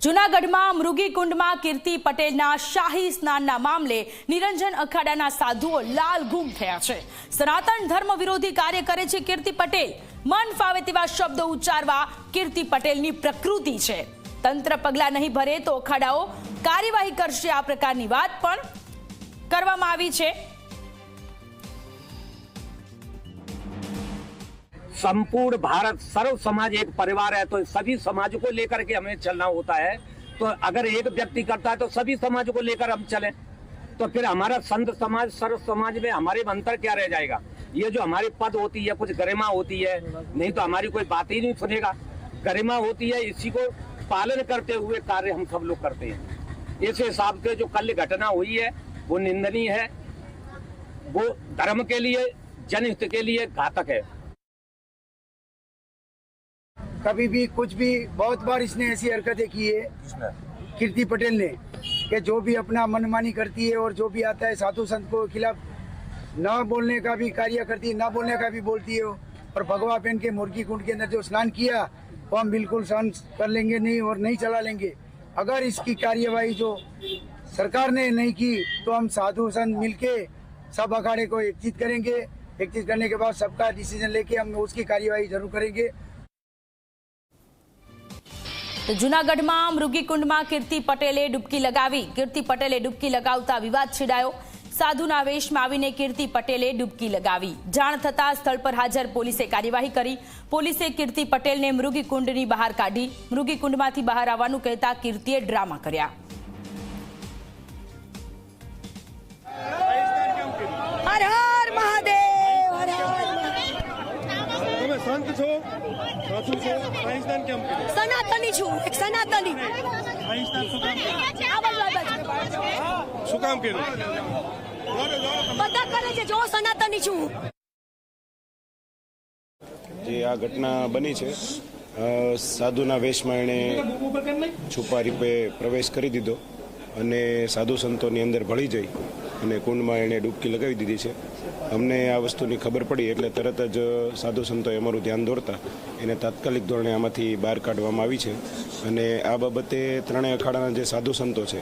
જૂનાગઢમાં મૃગીકુંડમાં કીર્તિ પટેલના શાહી સ્નાનના મામલે નિરંજન અખાડાના સાધુઓ લાલઘૂમ થયા છે। સનાતન ધર્મ વિરોધી કાર્ય કરે છે કીર્તિ પટેલ। મન ફાવે તેવા શબ્દો ઉચ્ચારવા કીર્તિ પટેલની પ્રકૃતિ છે। તંત્ર પગલા નહીં ભરે તો અખાડાઓ કાર્યવાહી કરશે, આ પ્રકારની વાત પણ કરવામાં આવી છે। संपूर्ण भारत सर्व समाज एक परिवार है, तो सभी समाज को लेकर के हमें चलना होता है। तो अगर एक व्यक्ति करता है तो सभी समाज को लेकर हम चलें, तो फिर हमारा संत समाज सर्व समाज में हमारे में अंतर क्या रह जाएगा। ये जो हमारी पद होती है, कुछ गरिमा होती है, नहीं तो हमारी कोई बात ही नहीं सुनेगा। गरिमा होती है, इसी को पालन करते हुए कार्य हम सब लोग करते हैं। इस हिसाब से जो कल घटना हुई है वो निंदनीय है, वो धर्म के लिए, जनहित के लिए घातक है। कभी भी कुछ भी बहुत बार इसने ऐसी हरकतें की है कीर्ति पटेल ने कि जो भी अपना मनमानी करती है और जो भी आता है साधु संत को खिलाफ न बोलने का भी कार्य करती है, न बोलने का भी बोलती है। और भगवा पहन के मुर्गी कुंड के अंदर जो स्नान किया वो हम बिल्कुल सहन कर लेंगे नहीं और नहीं चला लेंगे। अगर इसकी कार्यवाही जो सरकार ने नहीं की तो हम साधु संत मिलके सब अखाड़े को एकत्रित करेंगे। एकत्रित करने के बाद सबका डिसीजन लेके हम उसकी कार्यवाही जरूर करेंगे। तो जूनागढ़માં મૃગીકુંડમાં કીર્તિ પટેલે ડૂબકી લગાવી। કીર્તિ પટેલે ડૂબકી લગાવતા વિવાદ છેડાયો। સાધુના વેશમાં આવીને કીર્તિ પટેલે ડૂબકી લગાવી। જાણ થતાં સ્થળ પર હાજર પોલીસે કાર્યવાહી કરી। પોલીસે કીર્તિ પટેલને મૃગીકુંડની બહાર કાઢી। મૃગીકુંડમાંથી બહાર આવવાનું કહેતા કીર્તિએ ડ્રામા કર્યા। હર હર મહાદેવ, હર હર તમે સંત છો, સાધુ છો, સાઈન્સદાન કેમ કર્યું? સનાતની છું, એક સનાતની। સાઈન્સદાન શું કામ કર્યું? આ બાજુ શું કામ કર્યું? બધા કરે છે, જો સનાતની છું। જે આ ઘટના બની છે, સાધુના વેશમાં એણે છુપા રૂપે પ્રવેશ કરી દીધો અને સાધુ સંતોની અંદર ભળી જઈ અને કુંડમાં એણે ડૂબકી લગાવી દીધી છે। અમને આ વસ્તુની ખબર પડી એટલે તરત જ સાધુ સંતોએ અમારું ધ્યાન દોરતા એને તાત્કાલિક ધોરણે આમાંથી બહાર કાઢવામાં આવી છે। અને આ બાબતે ત્રણેય અખાડાના જે સાધુ સંતો છે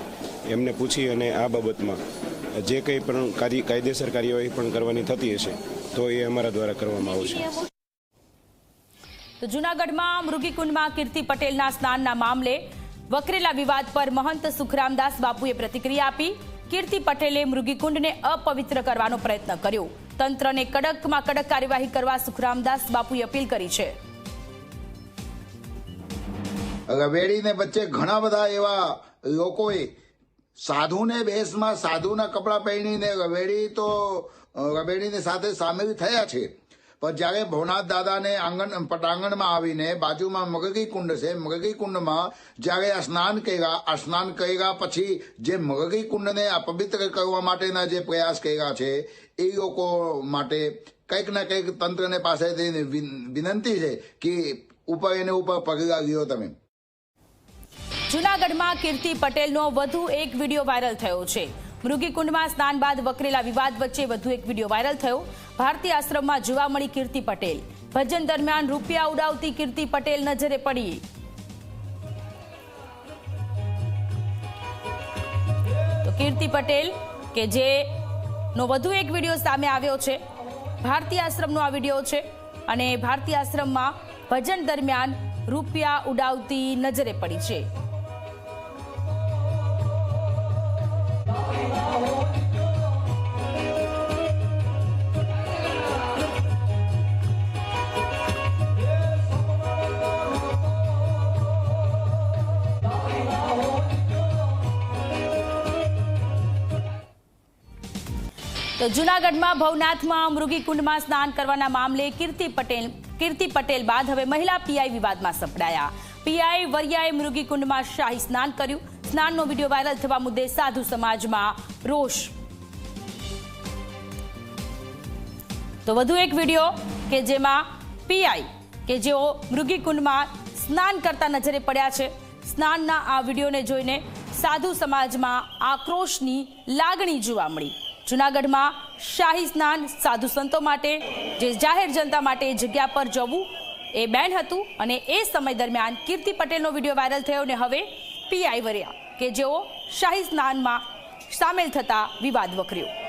એમને પૂછી અને આ બાબતમાં જે કંઈ પણ કાયદેસર કાર્યવાહી પણ કરવાની થતી હશે તો એ અમારા દ્વારા કરવામાં આવશે। તો જૂનાગઢમાં મૃગીકુંડમાં કીર્તિ પટેલના સ્નાનના મામલે વકરેલા વિવાદ પર મહંત સુખરામદાસ બાપુએ પ્રતિક્રિયા આપી। કીર્તિ પટેલે મૃગીકુંડને અપવિત્ર કરવાનો પ્રયત્ન કર્યો। તંત્રને કડકમાં કડક કાર્યવાહી કરવા સુખરામદાસ બાપુએ અપીલ કરી છે। રવેડીને વચ્ચે ઘણા બધા એવા લોકોએ સાધુને વેશમાં સાધુના કપડાં પહેરીને રવેડીની સાથે સામેલ થયા છે। પણ જ્યારે ભવનાથ દાદાને પટાંગણમાં આવીને બાજુમાં મૃગી કુંડ છે, મૃગી કુંડમાં જ્યારે આ સ્નાન કર્યા પછી જે મૃગી કુંડને અપવિત્ર કરવા માટેના જે પ્રયાસ કર્યા છે એ લોકો માટે કંઈક ના કંઈક તંત્રને પાસેથી વિનંતી છે કે એને ઉપર પગલાં લ્યો તમે। જૂનાગઢમાં કીર્તિ પટેલનો વધુ એક વિડીયો વાયરલ થયો છે। મૃગીકુંડમાં સ્નાન બાદ વકરેલા વિવાદ વચ્ચે વધુ એક વિડીયો વાયરલ થયો। ભારતીય આશ્રમમાં જોવા મળી કીર્તિ પટેલ। ભજન દરમિયાન રૂપિયા ઉડાવતી કીર્તિ પટેલ નજરે પડી। તો કીર્તિ પટેલ કે જેનો વધુ એક વિડીયો સામે આવ્યો છે, ભારતીય આશ્રમનો આ વિડીયો છે અને ભારતીય આશ્રમમાં ભજન દરમિયાન રૂપિયા ઉડાવતી નજરે પડી છે। તો જૂનાગઢમાં ભવનાથમાં મૃગીકુંડમાં સ્નાન કરવાના મામલે કીર્તિ પટેલ બાદ હવે મહિલા પીઆઈ વિવાદમાં સપડાયા। પીઆઈ વરિયાએ મૃગીકુંડમાં શાહી સ્નાન કર્યું। સ્નાનનો વિડીયો વાયરલ થવા મુદ્દે સાધુ સમાજમાં રોષ। તો વધુ એક વિડીયો કે જેમાં પીઆઈ કે જેઓ મૃગીકુંડમાં સ્નાન કરતા નજરે પડ્યા છે। સ્નાનના આ વિડીયોને જોઈને સાધુ સમાજમાં આક્રોશની લાગણી જોવા મળી। જૂનાગઢમાં શાહી સ્નાન સાધુ સંતો માટે, જે જાહેર જનતા માટે જગ્યા પર જવું એ બેન હતું અને એ સમય દરમિયાન કીર્તિ પટેલનો વિડીયો વાયરલ થયો અને હવે પીઆઈ વર્યા કે જેઓ શાહી સ્નાનમાં સામેલ થતા વિવાદ વકર્યો।